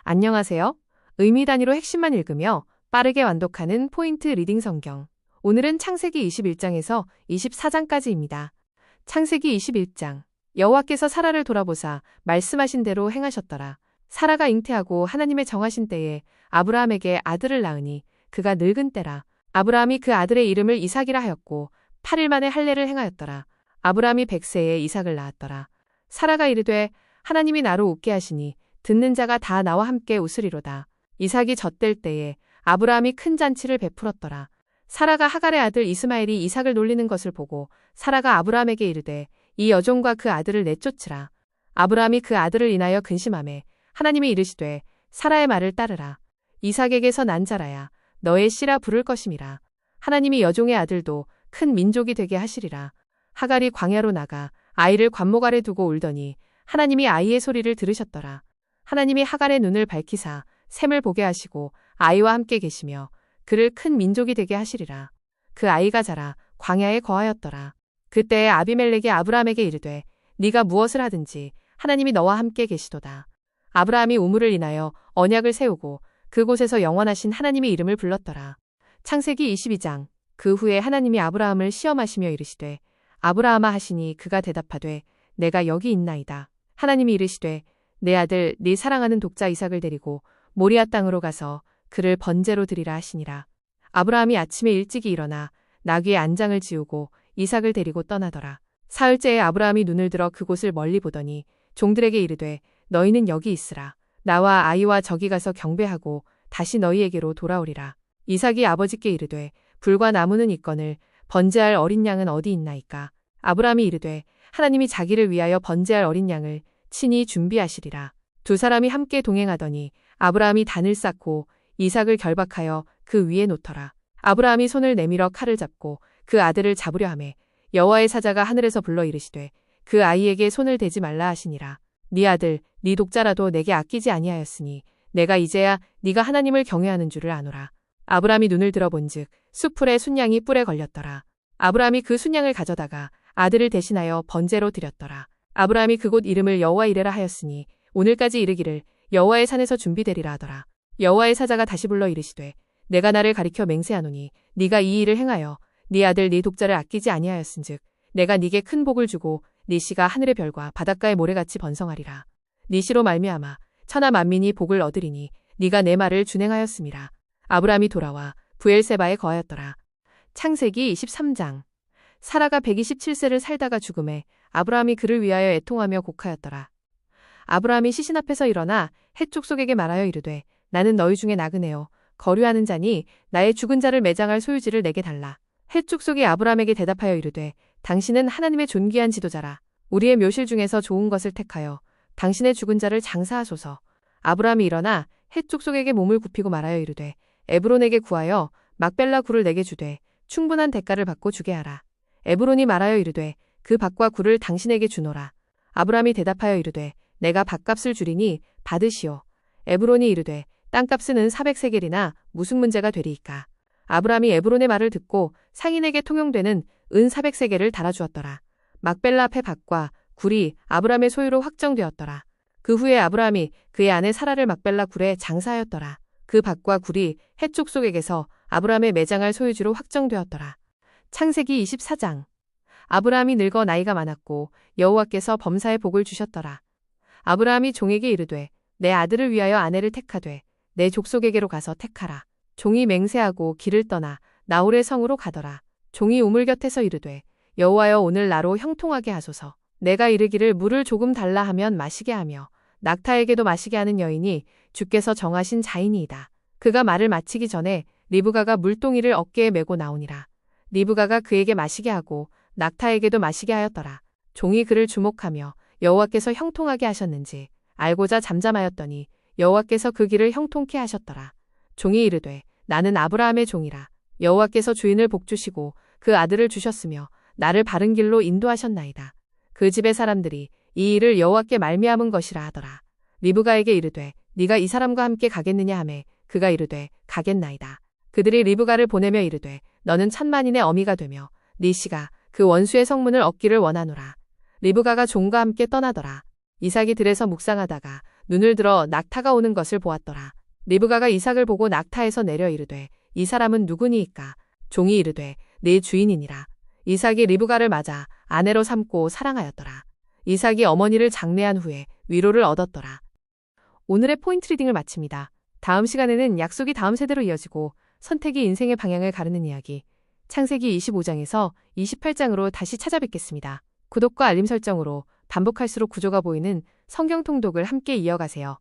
안녕하세요. 의미 단위로 핵심만 읽으며 빠르게 완독하는 포인트 리딩 성경. 오늘은 창세기 21장에서 24장까지입니다. 창세기 21장. 여호와께서 사라를 돌아보사 말씀하신 대로 행하셨더라. 사라가 잉태하고 하나님의 정하신 때에 아브라함에게 아들을 낳으니 그가 늙은 때라. 아브라함이 그 아들의 이름을 이삭이라 하였고 8일 만에 할례를 행하였더라. 아브라함이 100세에 이삭을 낳았더라. 사라가 이르되 하나님이 나로 웃게 하시니 듣는 자가 다 나와 함께 웃으리로다. 이삭이 젖될 때에 아브라함이 큰 잔치를 베풀었더라. 사라가 하갈의 아들 이스마엘이 이삭을 놀리는 것을 보고 사라가 아브라함에게 이르되 이 여종과 그 아들을 내쫓으라. 아브라함이 그 아들을 인하여 근심하매 하나님이 이르시되 사라의 말을 따르라. 이삭에게서 난 자라야 너의 씨라 부를 것임이라. 하나님이 여종의 아들도 큰 민족이 되게 하시리라. 하갈이 광야로 나가 아이를 관목 아래 두고 울더니 하나님이 아이의 소리를 들으셨더라. 하나님이 하갈의 눈을 밝히사 샘을 보게 하시고 아이와 함께 계시며 그를 큰 민족이 되게 하시리라. 그 아이가 자라 광야에 거하였더라. 그때에 아비멜렉이 아브라함에게 이르되 네가 무엇을 하든지 하나님이 너와 함께 계시도다. 아브라함이 우물을 인하여 언약을 세우고 그곳에서 영원하신 하나님의 이름을 불렀더라. 창세기 22장. 그 후에 하나님이 아브라함을 시험하시며 이르시되 아브라함아 하시니 그가 대답하되 내가 여기 있나이다. 하나님이 이르시되 내 아들 네 사랑하는 독자 이삭을 데리고 모리아 땅으로 가서 그를 번제로 드리라 하시니라. 아브라함이 아침에 일찍이 일어나 나귀의 안장을 지우고 이삭을 데리고 떠나더라. 사흘째에 아브라함이 눈을 들어 그곳을 멀리 보더니 종들에게 이르되 너희는 여기 있으라. 나와 아이와 저기 가서 경배하고 다시 너희에게로 돌아오리라. 이삭이 아버지께 이르되 불과 나무는 있거늘 번제할 어린 양은 어디 있나이까. 아브라함이 이르되 하나님이 자기를 위하여 번제할 어린 양을 친히 준비하시리라. 두 사람이 함께 동행하더니 아브라함이 단을 쌓고 이삭을 결박하여 그 위에 놓더라. 아브라함이 손을 내밀어 칼을 잡고 그 아들을 잡으려 하매 여호와의 사자가 하늘에서 불러 이르시되 그 아이에게 손을 대지 말라 하시니라. 네 아들 네 독자라도 내게 아끼지 아니하였으니 내가 이제야 네가 하나님을 경외하는 줄을 아노라. 아브라함이 눈을 들어본즉 숫풀에 순양이 뿔에 걸렸더라. 아브라함이 그 순양을 가져다가 아들을 대신하여 번제로 드렸더라. 아브라함이 그곳 이름을 여호와 이레라 하였으니 오늘까지 이르기를 여호와의 산에서 준비되리라 하더라. 여호와의 사자가 다시 불러 이르시되 내가 나를 가리켜 맹세하노니 네가 이 일을 행하여 네 아들 네 독자를 아끼지 아니하였은즉 내가 네게 큰 복을 주고 네 씨가 하늘의 별과 바닷가의 모래같이 번성하리라. 네 씨로 말미암아 천하 만민이 복을 얻으리니 네가 내 말을 준행하였음이라. 아브라함이 돌아와 부엘세바에 거하였더라. 창세기 23장. 사라가 127세를 살다가 죽음에 아브라함이 그를 위하여 애통하며 곡하였더라. 아브라함이 시신 앞에서 일어나 헷 족속에게 말하여 이르되 나는 너희 중에 나그네요 거류하는 자니 나의 죽은 자를 매장할 소유지를 내게 달라. 헷 족속이 아브라함에게 대답하여 이르되 당신은 하나님의 존귀한 지도자라. 우리의 묘실 중에서 좋은 것을 택하여 당신의 죽은 자를 장사하소서. 아브라함이 일어나 헷 족속에게 몸을 굽히고 말하여 이르되 에브론에게 구하여 막벨라 굴을 내게 주되 충분한 대가를 받고 주게 하라. 에브론이 말하여 이르되 그 밭과 굴을 당신에게 주노라. 아브라함이 대답하여 이르되 내가 밭값을 주리니 받으시오. 에브론이 이르되 땅값은 400세겔이나 무슨 문제가 되리이까. 아브라함이 에브론의 말을 듣고 상인에게 통용되는 은 400세겔을 달아주었더라. 막벨라 앞의 밭과 굴이 아브라함의 소유로 확정되었더라. 그 후에 아브라함이 그의 아내 사라를 막벨라 굴에 장사하였더라. 그 밭과 굴이 헷 족속에게서 아브라함의 매장할 소유지로 확정되었더라. 창세기 24장. 아브라함이 늙어 나이가 많았고 여호와께서 범사에 복을 주셨더라. 아브라함이 종에게 이르되 내 아들을 위하여 아내를 택하되 내 족속에게로 가서 택하라. 종이 맹세하고 길을 떠나 나홀의 성으로 가더라. 종이 우물 곁에서 이르되 여호와여 오늘 나로 형통하게 하소서. 내가 이르기를 물을 조금 달라 하면 마시게 하며 낙타에게도 마시게 하는 여인이 주께서 정하신 자이니이다. 그가 말을 마치기 전에 리브가가 물동이를 어깨에 메고 나오니라. 리브가가 그에게 마시게 하고 낙타에게도 마시게 하였더라. 종이 그를 주목하며 여호와께서 형통하게 하셨는지 알고자 잠잠하였더니 여호와께서 그 길을 형통케 하셨더라. 종이 이르되 나는 아브라함의 종이라. 여호와께서 주인을 복주시고 그 아들을 주셨으며 나를 바른 길로 인도하셨나이다. 그 집의 사람들이 이 일을 여호와께 말미암은 것이라 하더라. 리브가에게 이르되 네가 이 사람과 함께 가겠느냐 하매 그가 이르되 가겠나이다. 그들이 리브가를 보내며 이르되 너는 천만인의 어미가 되며 네 씨가 그 원수의 성문을 얻기를 원하노라. 리브가가 종과 함께 떠나더라. 이삭이 들에서 묵상하다가 눈을 들어 낙타가 오는 것을 보았더라. 리브가가 이삭을 보고 낙타에서 내려 이르되 이 사람은 누구니이까? 종이 이르되 네 주인이니라. 이삭이 리브가를 맞아 아내로 삼고 사랑하였더라. 이삭이 어머니를 장례한 후에 위로를 얻었더라. 오늘의 포인트 리딩을 마칩니다. 다음 시간에는 약속이 다음 세대로 이어지고 선택이 인생의 방향을 가르는 이야기 창세기 25장에서 28장으로 다시 찾아뵙겠습니다. 구독과 알림 설정으로 반복할수록 구조가 보이는 성경 통독을 함께 이어가세요.